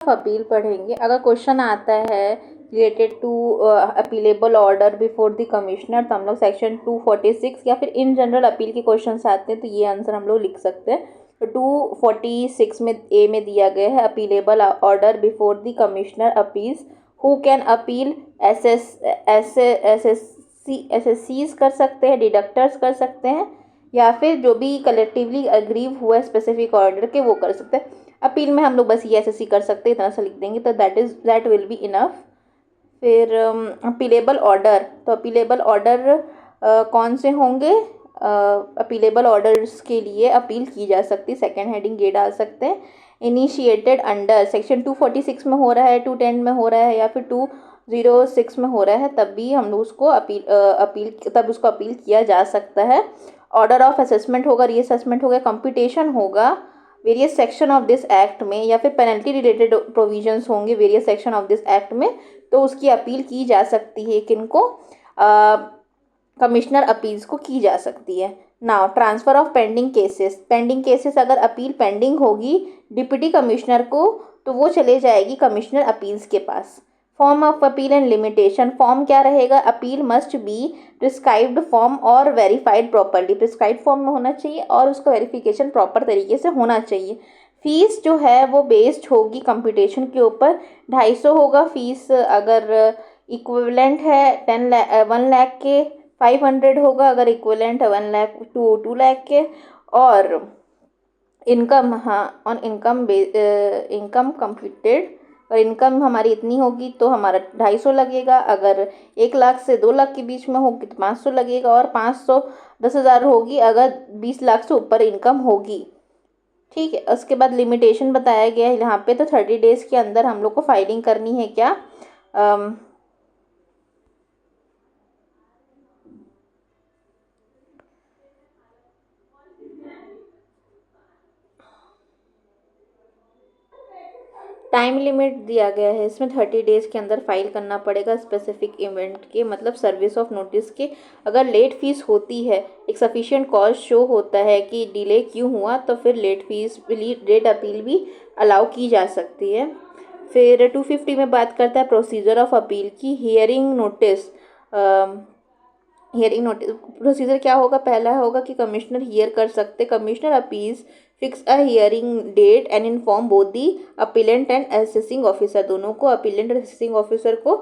Appeal पढ़ेंगे। अगर question आता है related to appealable order before the commissioner तो हम लोग सेक्शन 246 या फिर इन जनरल अपील के क्वेश्चंस आते हैं तो ये आंसर हम लोग लिख सकते हैं। तो 246 में ए में दिया गया है appealable order before the commissioner appeals who can appeal assessees कर सकते हैं, डिडक्टर्स कर सकते हैं या फिर जो भी कलेक्टिवली अग्रीव हुआ स्पेसिफिक ऑर्डर के वो कर सकते हैं। अपील में हम लोग बस ये एसएससी कर सकते हैं, इतना सा लिख देंगे तो दैट विल बी इनफ। फिर अपीलेबल ऑर्डर, तो अपीलेबल ऑर्डर कौन से होंगे? अपीलेबल ऑर्डर्स के लिए अपील की जा सकती है, सेकेंड हेडिंग ये डाल सकते हैं। इनिशिएटेड अंडर सेक्शन 246 में हो रहा है, 210 में हो रहा है या फिर 206 में हो रहा है तब भी हम लोग उसको अपील किया जा सकता है। ऑर्डर ऑफ असेसमेंट होगा, रीअसेसमेंट होगा, कंप्यूटेशन होगा various section of this act में या फिर पेनल्टी रिलेटेड प्रोविजंस होंगे various section of this act में, तो उसकी अपील की जा सकती है। किनको? कमिश्नर अपील्स को की जा सकती है। Now transfer of pending cases अगर अपील पेंडिंग होगी डिप्टी कमिश्नर को तो वो चले जाएगी कमिश्नर अपील्स के पास। Form of appeal and limitation, form क्या रहेगा? Appeal must be prescribed form और वेरीफाइड प्रॉपरली, प्रिस्क्राइब्ड फॉर्म में होना चाहिए और उसका वेरिफिकेशन प्रॉपर तरीके से होना चाहिए। फीस जो है वो बेस्ड होगी कंप्यूटेशन के ऊपर, 250 होगा फीस अगर इक्विवेलेंट है 1 लाख के, 500 होगा अगर इक्विवेलेंट है 1 लाख टू 2 लाख के। और इनकम, हाँ ऑन इनकम कंप्यूटेड, और इनकम हमारी इतनी होगी तो हमारा 250 लगेगा, अगर 1 लाख से 2 लाख के बीच में होगी तो 500 लगेगा, और 500 10,000 होगी अगर 20 लाख से ऊपर इनकम होगी। ठीक है, उसके बाद लिमिटेशन बताया गया है यहाँ पे, तो 30 डेज के अंदर हम लोग को फाइलिंग करनी है। क्या टाइम लिमिट दिया गया है इसमें, 30 डेज के अंदर फाइल करना पड़ेगा स्पेसिफिक इवेंट के, मतलब सर्विस ऑफ नोटिस के। अगर लेट फीस होती है, एक सफिशिएंट कॉज शो होता है कि डिले क्यों हुआ, तो फिर लेट अपील भी अलाउ की जा सकती है। फिर 250 में बात करता है प्रोसीजर ऑफ अपील की। हियरिंग नोटिस प्रोसीजर क्या होगा? पहला होगा कि कमिश्नर हियर कर सकते, commissioner appeals fix a hearing date and inform both the appellant and assessing officer, दोनों को अपीलेंट और असेसिंग ऑफिसर को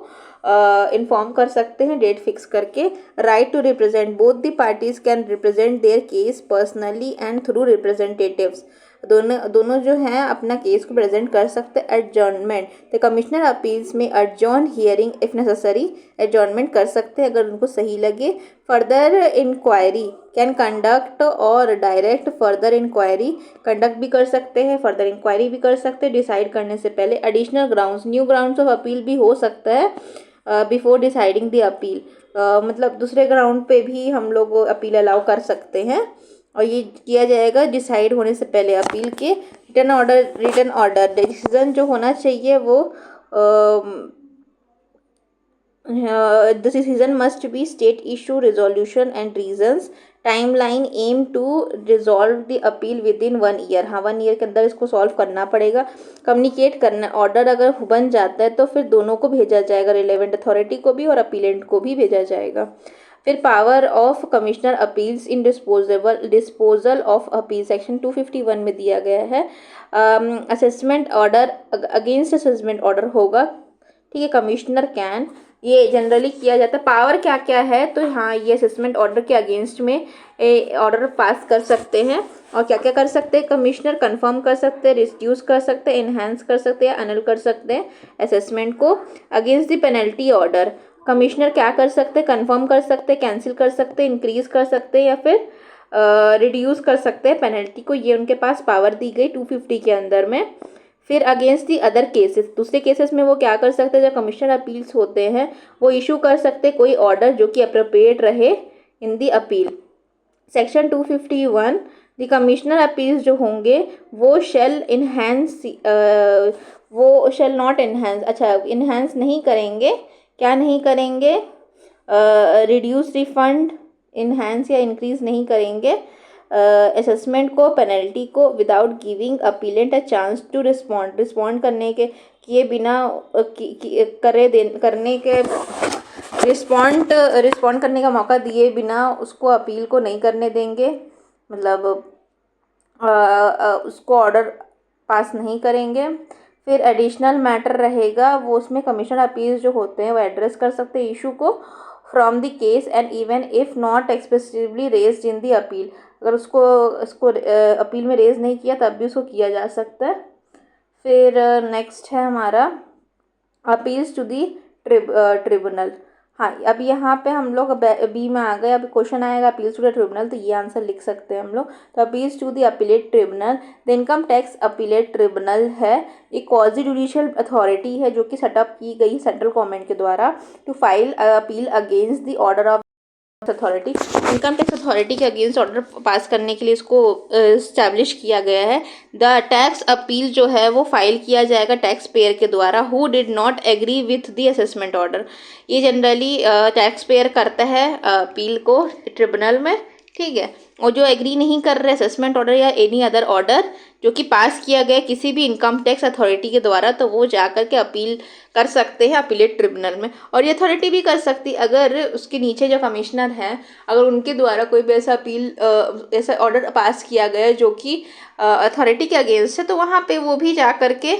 इन्फॉर्म कर सकते हैं डेट फिक्स करके। Right to represent, both the parties can represent their case personally and through representatives, दोनों जो हैं अपना केस को प्रेजेंट कर सकते हैं। एडजॉर्नमेंट, द कमिश्नर अपील्स में adjourn hearing if necessary, adjournment कर सकते हैं अगर उनको सही लगे। फर्दर इंक्वायरी कैन कंडक्ट और डायरेक्ट फर्दर इंक्वायरी, कंडक्ट भी कर सकते हैं, फर्दर इंक्वायरी भी कर सकते हैं डिसाइड करने से पहले। Additional grounds, new grounds of appeal भी हो सकता है बिफोर डिसाइडिंग द अपील, मतलब दूसरे ग्राउंड पे भी हम लोग अपील अलाउ कर सकते हैं और ये किया जाएगा डिसाइड होने से पहले अपील के। रिटन ऑर्डर डिसीजन जो होना चाहिए वो the decision must be state issue resolution and reasons, timeline aim to resolve the appeal within 1 year, हाँ 1 ईयर के अंदर इसको सॉल्व करना पड़ेगा। कम्युनिकेट करना, ऑर्डर अगर बन जाता है तो फिर दोनों को भेजा जाएगा, रिलेवेंट अथॉरिटी को भी और अपीलेंट को भी भेजा जाएगा। फिर power of commissioner appeals in disposal of appeal, section 251 में दिया गया है। Assessment order, against assessment order होगा, ठीक है, कमिश्नर कैन, ये जनरली किया जाता है। पावर क्या क्या है? तो हाँ ये असेसमेंट ऑर्डर के अगेंस्ट में ऑर्डर पास कर सकते हैं, और क्या क्या कर सकते हैं? कमिश्नर कंफर्म कर सकते हैं, रिड्यूस कर सकते हैं, इन्हेंस कर सकते हैं, अनल कर सकते हैं असेसमेंट को। Against the penalty order, commissioner क्या कर सकते हैं? कंफर्म कर सकते हैं, कैंसिल कर सकते हैं, इंक्रीज कर सकते हैं या फिर रिड्यूस कर सकते हैं पेनल्टी को, ये उनके पास पावर दी गई 250 के अंदर में। फिर अगेंस्ट दी अदर केसेस, दूसरे केसेस में वो क्या कर सकते हैं? जो कमिश्नर अपील्स होते हैं वो इशू कर सकते हैं कोई ऑर्डर जो कि अप्रोप्रिएट रहे in the appeal. Section 251, the commissioner appeals जो होंगे वो शेल नॉट इन्हेंस, अच्छा इन्हेंस नहीं करेंगे, क्या नहीं करेंगे? रिड्यूस रिफंड, इन्हेंस या इंक्रीज नहीं करेंगे, असेसमेंट को, पेनल्टी को, without giving appellant a chance to respond करने के किए बिना करने के रिस्पॉन्ड करने का मौका दिए बिना उसको अपील को नहीं करने देंगे, मतलब उसको ऑर्डर पास नहीं करेंगे। फिर एडिशनल मैटर रहेगा, वो उसमें कमीशन अपील जो होते हैं वो एड्रेस कर सकते हैं इशू को from the case and even if not expressively raised in the appeal, अगर उसको अपील में रेज नहीं किया तब भी उसको किया जा सकता है। फिर नेक्स्ट है हमारा अपील्स टू दी ट्रिब्यूनल। हाँ, अब यहाँ पे हम लोग बी में आ गए। अब क्वेश्चन आएगा अपील्स टू द ट्रिब्यूनल, तो ये आंसर लिख सकते हैं हम लोग। तो appeals to the appellate tribunal, the income tax appellate tribunal है, एक क्वाजी जुडिशियल अथॉरिटी है जो कि सेटअप की गई सेंट्रल गवर्नमेंट के द्वारा to file appeal against the order of authority. Income tax authority के अगेंस्ट ऑर्डर पास करने के लिए इसको इस्टेब्लिश किया गया है। द टैक्स अपील जो है वो फाइल किया जाएगा टैक्स पेयर के द्वारा who did not agree with the assessment order. ये जनरली टैक्स पेयर करता है अपील को ट्रिब्यूनल में, ठीक है। और जो एग्री नहीं कर रहे असेसमेंट ऑर्डर या एनी अदर ऑर्डर जो कि पास किया गया किसी भी इनकम टैक्स अथॉरिटी के द्वारा, तो वो जाकर के अपील कर सकते हैं अपीलेट ट्रिब्यूनल में। और ये अथॉरिटी भी कर सकती अगर उसके नीचे जो कमिश्नर हैं, अगर उनके द्वारा कोई भी ऐसा अपील ऐसा ऑर्डर पास किया गया जो कि अथॉरिटी के अगेंस्ट है, तो वहाँ पे वो भी जा कर के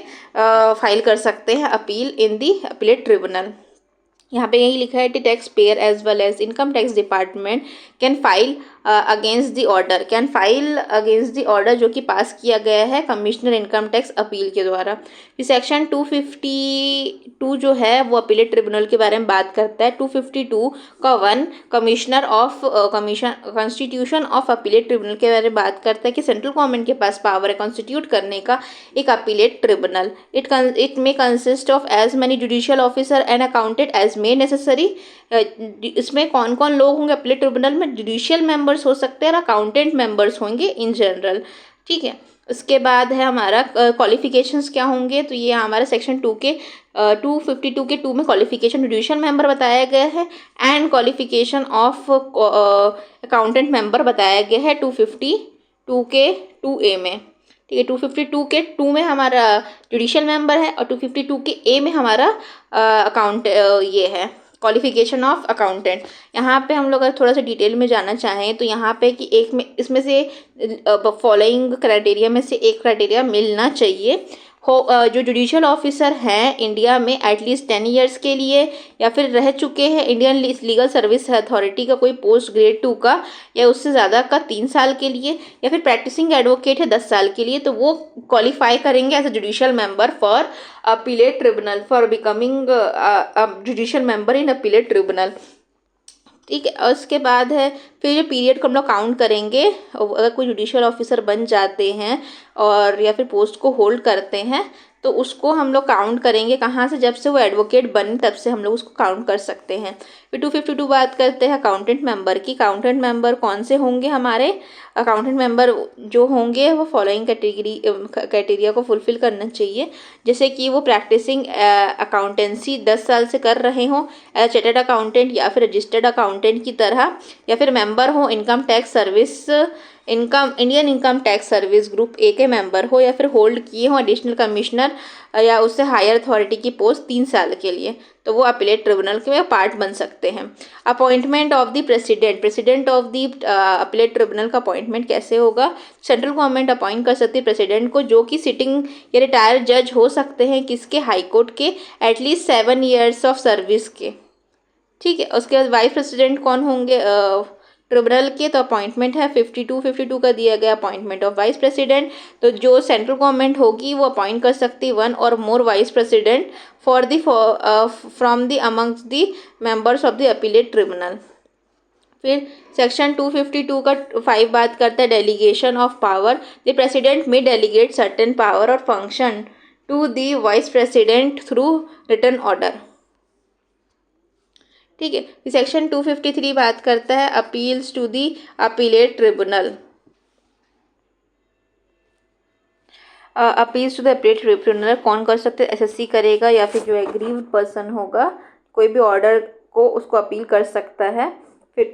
फाइल कर सकते हैं appeal in the appellate tribunal. यहाँ पे यही लिखा है the tax payer as well as income tax department can file against the order, can file against the order जो कि पास किया गया है कमिश्नर इनकम टैक्स अपील के द्वारा। फिर सेक्शन 252 जो है वो अपीलेट ट्रिब्यूनल के बारे में बात करता है। 252 का 1 commissioner of constitution of appellate tribunal के बारे में बात करता है कि सेंट्रल गवर्नमेंट के पास पावर है कॉन्स्टिट्यूट करने का एक appellate tribunal. It may consist of as many judicial officer and accountant as may necessary. इसमें कौन कौन लोग होंगे अपीलेट ट्रिब्यूनल में? जुडिशियल मेंबर्स हो सकते हैं और अकाउंटेंट मेंबर्स होंगे इन जनरल, ठीक है। उसके बाद है हमारा क्वालिफिकेशंस क्या होंगे, तो ये हमारा सेक्शन 2 के 252 के 2 में क्वालिफिकेशन जुडिशियल मेंबर बताया गया है and qualification of accountant member बताया गया है 252 के 2A में, ठीक है। 252 के 2 में हमारा जुडिशियल मेंबर है और 252 के A में हमारा अकाउंट ये है क्वालिफिकेशन ऑफ अकाउंटेंट। यहाँ पे हम लोग अगर थोड़ा सा डिटेल में जाना चाहें तो यहाँ पे कि एक में इसमें से फॉलोइंग क्राइटेरिया में से एक क्राइटेरिया मिलना चाहिए हो, जो जुडिशियल ऑफिसर हैं इंडिया में एटलीस्ट 10 ईयर्स के लिए या फिर रह चुके हैं इंडियन लीगल सर्विस अथॉरिटी का कोई पोस्ट ग्रेड 2 का या उससे ज़्यादा का 3 साल के लिए, या फिर प्रैक्टिसिंग एडवोकेट है 10 साल के लिए, तो वो क्वालिफाई करेंगे as a judicial member for appellate tribunal, for becoming judicial member in appellate tribunal, ठीक है। और उसके बाद है फिर जो पीरियड को हम लोग काउंट करेंगे, अगर कोई जुडिशियल ऑफिसर बन जाते हैं और या फिर पोस्ट को होल्ड करते हैं तो उसको हम लोग काउंट करेंगे कहाँ से? जब से वो एडवोकेट बने तब से हम लोग उसको काउंट कर सकते हैं। फिर 252 बात करते हैं अकाउंटेंट मेंबर की। अकाउंटेंट मेंबर कौन से होंगे हमारे? अकाउंटेंट मेंबर जो होंगे वो फॉलोइंग क्राइटेरिया को फुलफिल करना चाहिए, जैसे कि वो प्रैक्टिसिंग अकाउंटेंसी 10 साल से कर रहे हों एज चार्टर्ड अकाउंटेंट या फिर रजिस्टर्ड अकाउंटेंट की तरह, या फिर मेंबर हो Indian income tax service group A के मेंबर हो, या फिर होल्ड किए हो एडिशनल कमिश्नर या उससे हायर अथॉरिटी की पोस्ट 3 साल के लिए, तो वो अपीलेट ट्रिब्यूनल के पार्ट बन सकते हैं। Appointment of the president of the appellate tribunal का अपॉइंटमेंट कैसे होगा? सेंट्रल गवर्नमेंट अपॉइंट कर सकती है प्रेसिडेंट को, जो कि सिटिंग या रिटायर्ड जज हो सकते हैं किसके? हाई कोर्ट के, एटलीस्ट 7 ईयर्स ऑफ सर्विस के, ठीक है। उसके बाद वाइस प्रेसिडेंट कौन होंगे ट्रिब्यूनल के? तो अपॉइंटमेंट है 52 का दिया गया अपॉइंटमेंट ऑफ वाइस प्रेसिडेंट, तो जो सेंट्रल गवर्नमेंट होगी वो अपॉइंट कर सकती है 1 और more vice president for the from the amongst the members of the appellate tribunal. फिर सेक्शन 252 का 5 बात करता है delegation of power. The president may delegate certain power और function to the vice president through written order, ठीक है। Section 253 बात करता है appeals to the appellate tribunal. Appeals to the appellate tribunal कौन कर सकते हैं? एसएससी करेगा या फिर जो एग्रीव्ड पर्सन होगा कोई भी ऑर्डर को उसको अपील कर सकता है। फिर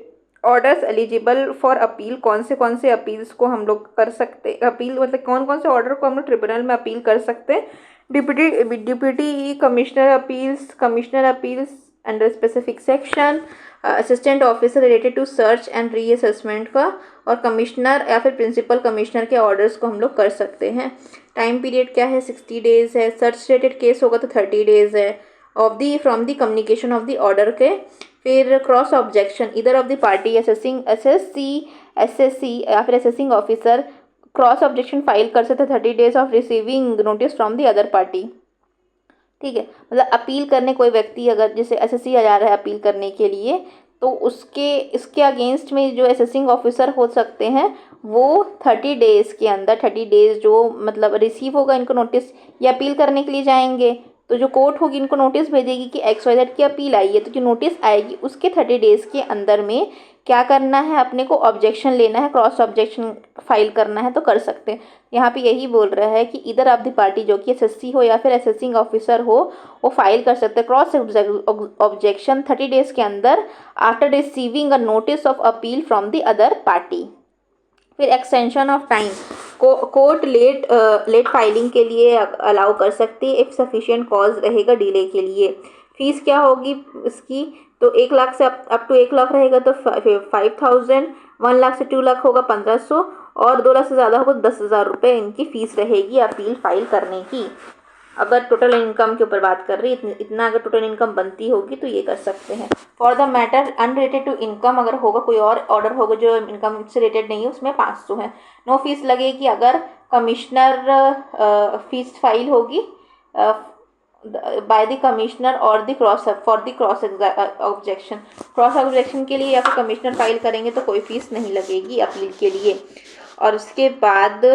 ऑर्डर्स एलिजिबल फॉर अपील, कौन से अपील्स को हम लोग कर सकते, अपील मतलब कौन से ऑर्डर को हम लोग ट्रिब्यूनल में अपील कर सकते हैं। Deputy commissioner appeals under specific section, assistant officer related to search and reassessment का, और कमिश्नर या फिर प्रिंसिपल कमिश्नर के ऑर्डर्स को हम लोग कर सकते हैं। टाइम पीरियड क्या है, 60 डेज है। सर्च रिलेटेड केस होगा तो 30 डेज है of the from the communication of the order के। फिर क्रॉस ऑब्जेक्शन, इधर ऑफ द पार्टी एसएससी या फिर assessing officer cross objection file कर सकते 30 days of receiving notice from the other party. ठीक है, मतलब अपील करने कोई व्यक्ति अगर जैसे एसएससी आ जा रहा है अपील करने के लिए, तो उसके इसके अगेंस्ट में जो असेसिंग ऑफिसर हो सकते हैं वो 30 डेज़ के अंदर 30 डेज़ जो मतलब रिसीव होगा इनको नोटिस, ये अपील करने के लिए जाएंगे तो जो कोर्ट होगी इनको नोटिस भेजेगी कि XYZ की अपील आई है, तो जो नोटिस आएगी उसके 30 डेज़ के अंदर में क्या करना है, अपने को ऑब्जेक्शन लेना है, क्रॉस ऑब्जेक्शन फाइल करना है तो कर सकते हैं। यहाँ पे यही बोल रहा है कि इधर ऑफ द पार्टी जो कि एसएससी हो या फिर असेसिंग ऑफिसर हो वो फाइल कर सकते हैं क्रॉस ऑब्जेक्शन 30 डेज़ के अंदर after receiving a notice of appeal from the other party. फिर extension of time, court late filing के लिए अलाउ कर सकती है इफ़ सफिशिएंट कॉज रहेगा डिले के लिए। फीस क्या होगी इसकी, तो 1 लाख से अप टू 1 लाख रहेगा तो 5,000, 1 लाख से 2 लाख होगा 1,500, और 2 लाख से ज़्यादा होगा 10,000 रुपये इनकी फ़ीस रहेगी अपील फाइल करने की। अगर टोटल इनकम के ऊपर बात कर रही है, इतना अगर टोटल इनकम बनती होगी तो ये कर सकते हैं। For the matter unrelated to income, अगर होगा कोई और ऑर्डर होगा जो इनकम से रिलेटेड नहीं है उसमें 500 है। नो फीस लगेगी अगर कमिश्नर फीस फाइल होगी बाय द कमिश्नर और the cross objection, cross objection के लिए या फिर कमिश्नर फाइल करेंगे तो कोई फीस नहीं लगेगी अपील के लिए। और उसके बाद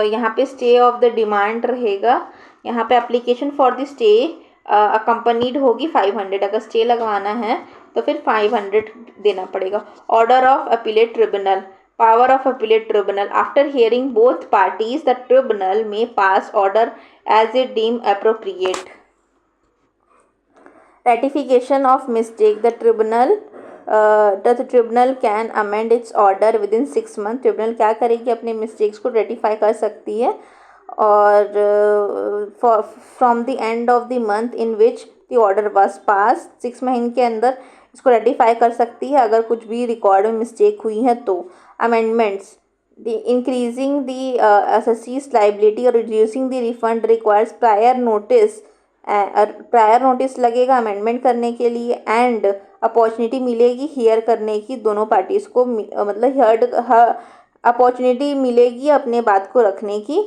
यहाँ पे स्टे ऑफ द डिमांड रहेगा, यहाँ पे application for the stay accompanied होगी 500, अगर स्टे लगवाना है तो फिर 500 देना पड़ेगा। Order of appellate tribunal, power of appellate tribunal, after hearing both parties the tribunal may pass order as it deem appropriate. Rectification of mistake, the tribunal can amend its order within 6 month. Tribunal क्या करेगी, अपने mistakes को ratify कर सकती है और from the end of the month in which the order was pass, 6 महीने के अंदर इसको रेटिफाई कर सकती है अगर कुछ भी रिकॉर्ड में मिस्टेक हुई है तो। Amendments, the increasing the assessee's liability और reducing the refund requires prior notice, prior notice लगेगा अमेंडमेंट करने के लिए एंड अपॉर्चुनिटी मिलेगी हियर करने की, दोनों पार्टीज़ को मतलब हर्ड अपॉर्चुनिटी मिलेगी अपने बात को रखने की,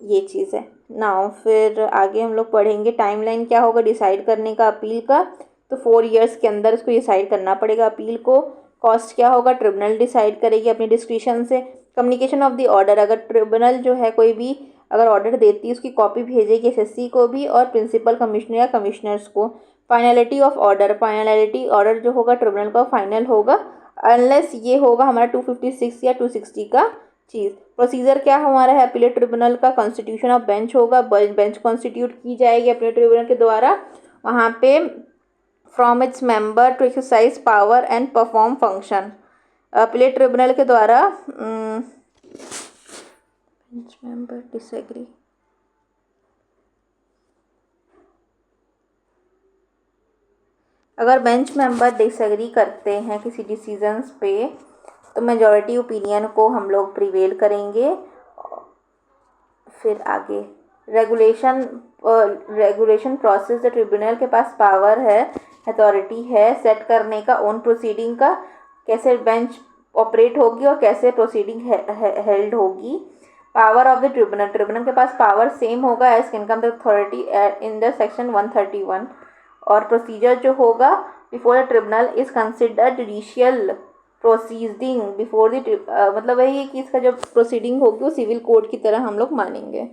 ये चीज़ है ना। फिर आगे हम लोग पढ़ेंगे टाइमलाइन क्या होगा डिसाइड करने का अपील का, तो 4 इयर्स के अंदर इसको डिसाइड करना पड़ेगा अपील को। कॉस्ट क्या होगा, ट्रिब्यूनल डिसाइड करेगी अपनी डिस्क्रिशन से। कम्युनिकेशन ऑफ द ऑर्डर, अगर ट्रिब्यूनल जो है कोई भी अगर ऑर्डर देती है उसकी कॉपी भेजेगी एसएससी को भी और प्रिंसिपल कमिश्नर या कमिश्नर्स को। Finality of order, finality order जो होगा ट्रिब्यूनल का फाइनल होगा अनलेस ये होगा हमारा 256 या 260 का चीज़। प्रोसीजर क्या हमारा है अपीलेट ट्रिब्यूनल का, कॉन्स्टिट्यूशन ऑफ बेंच होगा, बेंच कॉन्स्टिट्यूट की जाएगी अपीलेट ट्रिब्यूनल के द्वारा, वहाँ पे from its member to exercise power and perform function. Appellate tribunal के द्वारा बेंच मेंबर डिसएग्री, अगर बेंच मेंबर डिसएग्री करते हैं किसी डिसीजंस पे तो मेजॉरिटी ओपिनियन को हम लोग प्रिवेल करेंगे। फिर आगे रेगुलेशन प्रोसेस, द ट्रिब्यूनल के पास पावर है, अथॉरिटी है सेट करने का ओन प्रोसीडिंग का, कैसे बेंच ऑपरेट होगी और कैसे प्रोसीडिंग हेल्ड होगी। Power of the tribunal, tribunal के पास पावर सेम होगा as income the authority in the section 131। और प्रोसीजर जो होगा before the tribunal is considered judicial proceeding before the मतलब वही है कि इसका जो प्रोसीडिंग होगी वो सिविल कोर्ट की तरह हम लोग मानेंगे।